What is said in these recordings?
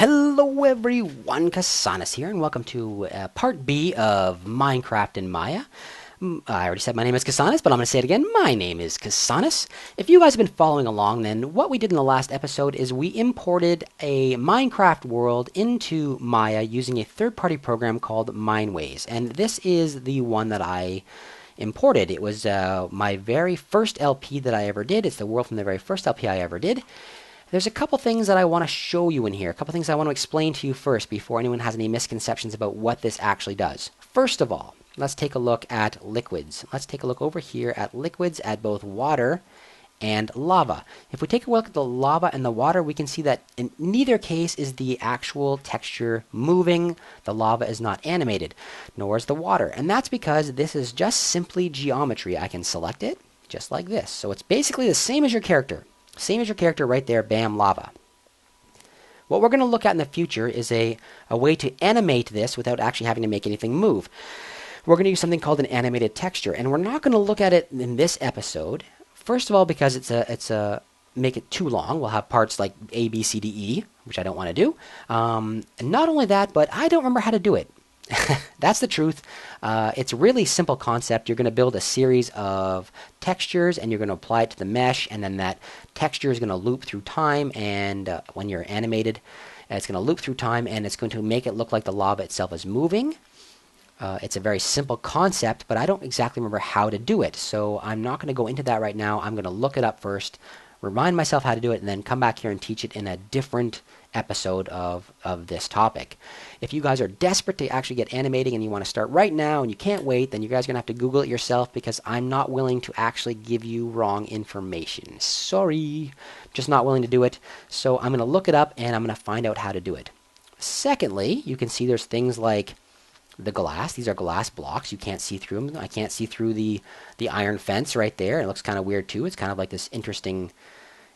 Hello everyone, Kasanas here, and welcome to part B of Minecraft in Maya. I already said my name is Kasanas, but I'm going to say it again. My name is Kasanas. If you guys have been following along, then what we did in the last episode is we imported a Minecraft world into Maya using a third-party program called Mineways. And this is the one that I imported. It was my very first LP that I ever did. It's the world from the very first LP I ever did. There's a couple things that I want to show you in here, a couple things I want to explain to you first before anyone has any misconceptions about what this actually does. First of all, let's take a look at liquids. Let's take a look over here at liquids at both water and lava. If we take a look at the lava and the water, we can see that in neither case is the actual texture moving. The lava is not animated, nor is the water. And that's because this is just simply geometry. I can select it just like this. So it's basically the same as your character. Same as your character right there, bam, lava. What we're going to look at in the future is a way to animate this without actually having to make anything move. We're going to use something called an animated texture, and we're not going to look at it in this episode. First of all, because it's a make it too long. We'll have parts like A, B, C, D, E, which I don't want to do. And not only that, but I don't remember how to do it. That's the truth. It's a really simple concept. You're going to build a series of textures and you're going to apply it to the mesh, and then that texture is going to loop through time, and when you're animated, it's going to loop through time and it's going to make it look like the lava itself is moving. It's a very simple concept, but I don't exactly remember how to do it, so I'm not going to go into that right now. I'm going to look it up first, remind myself how to do it, and then come back here and teach it in a different episode of this topic. If you guys are desperate to actually get animating and you want to start right now and you can't wait, then you guys are going to have to Google it yourself, because I'm not willing to actually give you wrong information. Sorry, just not willing to do it. So I'm going to look it up and I'm going to find out how to do it. Secondly, you can see there's things like the glass. These are glass blocks. You can't see through them. I can't see through the iron fence right there. It looks kind of weird too. It's kind of like this interesting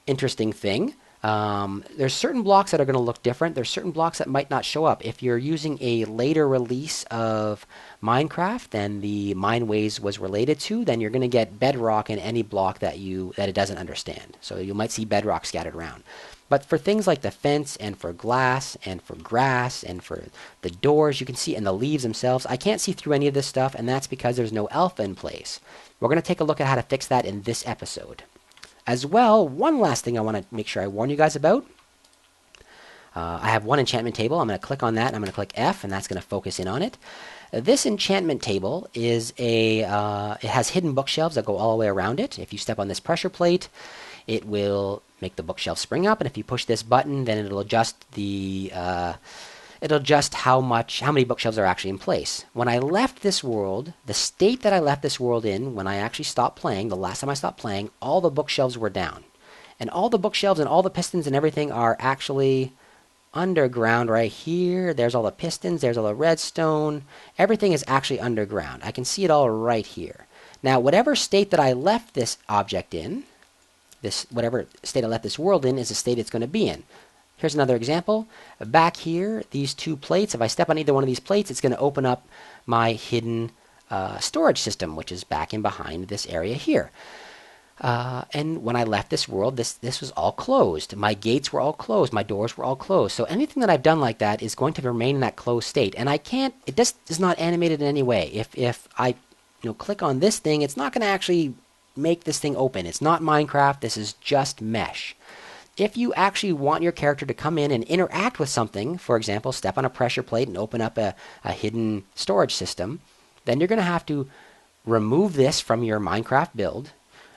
thing. There's certain blocks that are going to look different. There's certain blocks that might not show up. If you're using a later release of Minecraft than the Mineways was related to, then you're going to get bedrock in any block that it doesn't understand. So you might see bedrock scattered around. But for things like the fence and for glass and for grass and for the doors, you can see, and the leaves themselves, I can't see through any of this stuff, and that's because there's no alpha in place. We're going to take a look at how to fix that in this episode. As well, one last thing I want to make sure I warn you guys about. I have one enchantment table. I'm going to click on that, and I'm going to click F, and that's going to focus in on it. This enchantment table is it has hidden bookshelves that go all the way around it. If you step on this pressure plate, it will make the bookshelf spring up, and if you push this button, then it'll adjust how many bookshelves are actually in place. When I left this world, the state that I left this world in, when I actually stopped playing, the last time I stopped playing, all the bookshelves were down. And all the bookshelves and all the pistons and everything are actually underground right here. There's all the pistons, there's all the redstone. Everything is actually underground. I can see it all right here. Now, whatever state that I left this object in, whatever state I left this world in, is the state it's going to be in. Here's another example. Back here, these two plates, if I step on either one of these plates, it's going to open up my hidden storage system, which is back in behind this area here. And when I left this world, this was all closed. My gates were all closed. My doors were all closed. So anything that I've done like that is going to remain in that closed state. And it just is not animated in any way. If I click on this thing, it's not going to actually make this thing open. It's not Minecraft. This is just mesh. If you actually want your character to come in and interact with something, for example, step on a pressure plate and open up a hidden storage system, then you're going to have to remove this from your Minecraft build,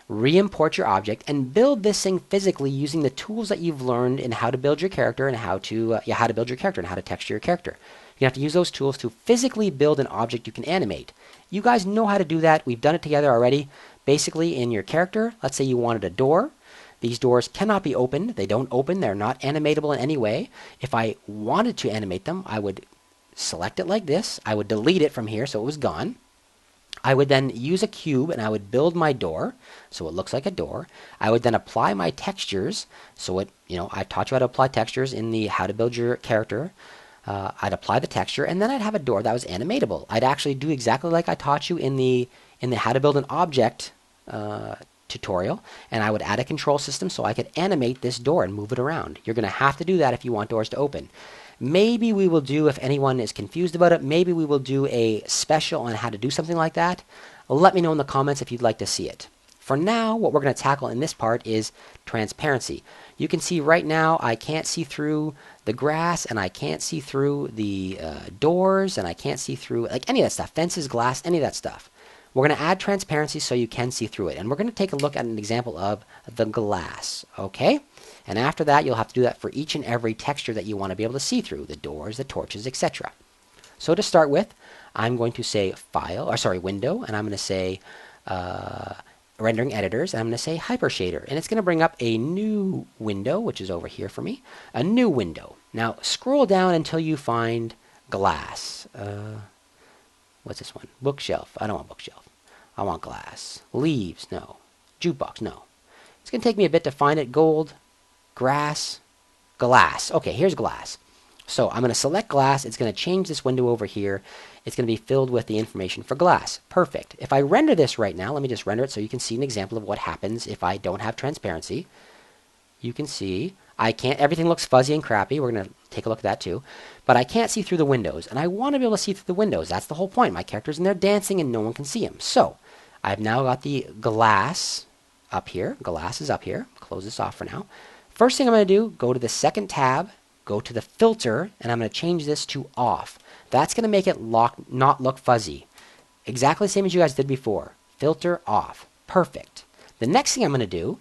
re-import your object, and build this thing physically using the tools that you've learned in how to build your character and how to build your character and how to texture your character. You have to use those tools to physically build an object you can animate. You guys know how to do that. We've done it together already. Basically, in your character, let's say you wanted a door. These doors cannot be opened. They don't open. They're not animatable in any way. If I wanted to animate them, I would select it like this. I would delete it from here so it was gone. I would then use a cube and I would build my door so it looks like a door. I would then apply my textures. So I taught you how to apply textures in the how to build your character. I'd apply the texture, and then I'd have a door that was animatable. I'd actually do exactly like I taught you in the how to build an object tutorial, and I would add a control system so I could animate this door and move it around. You're going to have to do that if you want doors to open. Maybe we will do, if anyone is confused about it, maybe we will do a special on how to do something like that. Let me know in the comments if you'd like to see it. For now, what we're going to tackle in this part is transparency. You can see right now I can't see through the grass, and I can't see through the doors, and I can't see through like any of that stuff, fences, glass, any of that stuff. We're going to add transparency so you can see through it, and we're going to take a look at an example of the glass, okay? And after that, you'll have to do that for each and every texture that you want to be able to see through, the doors, the torches, etc. So to start with, I'm going to say window, and I'm going to say rendering editors, and I'm going to say hypershader, and it's going to bring up a new window, which is over here for me, a new window. Now scroll down until you find glass. What's this one? Bookshelf. I don't want bookshelf. I want glass. Leaves. No. Jukebox. No. It's going to take me a bit to find it. Gold. Grass. Glass. Okay, here's glass. So I'm going to select glass. It's going to change this window over here. It's going to be filled with the information for glass. Perfect. If I render this right now, let me just render it so you can see an example of what happens if I don't have transparency. You can see I can't, everything looks fuzzy and crappy. We're going to take a look at that too. But I can't see through the windows, and I want to be able to see through the windows. That's the whole point. My character's in there dancing and no one can see him. So I've now got the glass up here. Glass is up here. Close this off for now. First thing I'm going to do, go to the second tab, go to the filter, and I'm going to change this to off. That's going to make it not look fuzzy. Exactly the same as you guys did before. Filter off. Perfect. The next thing I'm going to do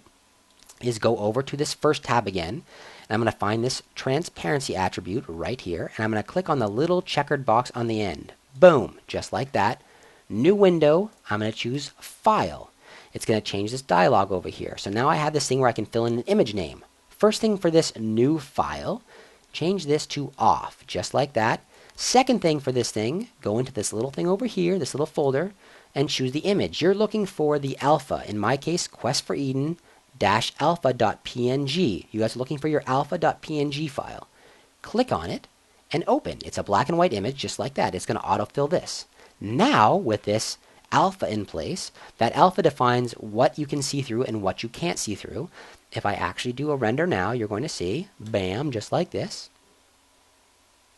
is go over to this first tab again, and I'm going to find this transparency attribute right here, and I'm going to click on the little checkered box on the end. Boom, just like that. New window, I'm going to choose File. It's going to change this dialog over here. So now I have this thing where I can fill in an image name. First thing for this new file, change this to off, just like that. Second thing for this thing, go into this little thing over here, this little folder, and choose the image. You're looking for the alpha. In my case, Quest for Eden -alpha.png. You guys are looking for your alpha.png file. Click on it and open. It's a black and white image just like that. It's going to autofill this. Now, with this alpha in place, that alpha defines what you can see through and what you can't see through. If I actually do a render now, you're going to see, bam, just like this.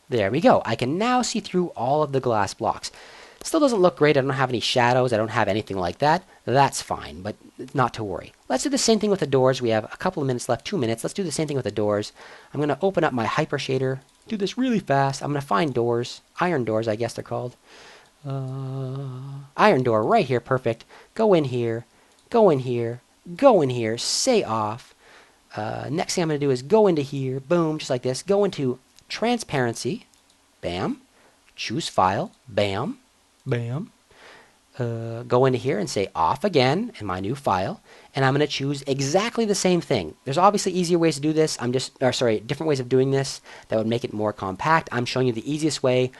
There we go. I can now see through all of the glass blocks. Still doesn't look great. I don't have any shadows. I don't have anything like that. That's fine, but not to worry. Let's do the same thing with the doors. We have a couple of minutes left, 2 minutes. Let's do the same thing with the doors. I'm going to open up my hyper shader, do this really fast. I'm going to find doors, iron doors, I guess they're called. Iron door right here, perfect. Go in here, go in here, go in here, say off. Next thing I'm going to do is go into here, boom, just like this. Go into transparency, bam. Choose file, bam, bam. Go into here and say off again in my new file, and I'm going to choose exactly the same thing. There's obviously easier ways to do this. Different ways of doing this that would make it more compact. I'm showing you the easiest way.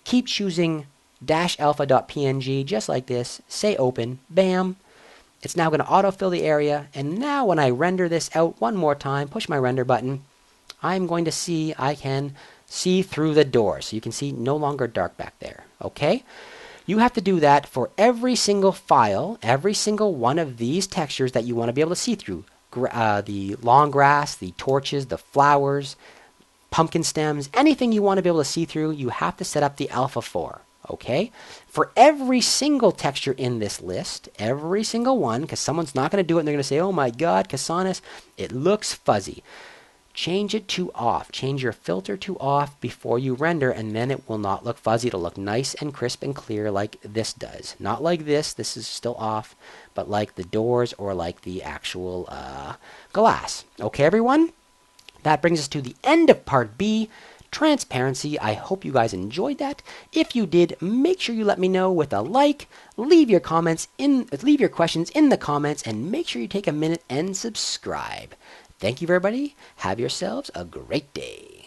Keep choosing -alpha.png just like this. Say open, bam. It's now going to autofill the area, and now when I render this out one more time, push my render button, I'm going to see I can see through the door. So you can see no longer dark back there. Okay? You have to do that for every single file, every single one of these textures that you want to be able to see through. The long grass, the torches, the flowers, pumpkin stems, anything you want to be able to see through, you have to set up the alpha for. Okay? For every single texture in this list, every single one, because someone's not going to do it and they're going to say, oh my god, Casanas, it looks fuzzy. Change it to off. Change your filter to off before you render, and then it will not look fuzzy. It'll look nice and crisp and clear like this does. Not like this. This is still off, but like the doors or like the actual glass. Okay, everyone? That brings us to the end of part B, transparency. I hope you guys enjoyed that. If you did, make sure you let me know with a like. Leave your questions in the comments, and make sure you take a minute and subscribe. Thank you, everybody. Have yourselves a great day.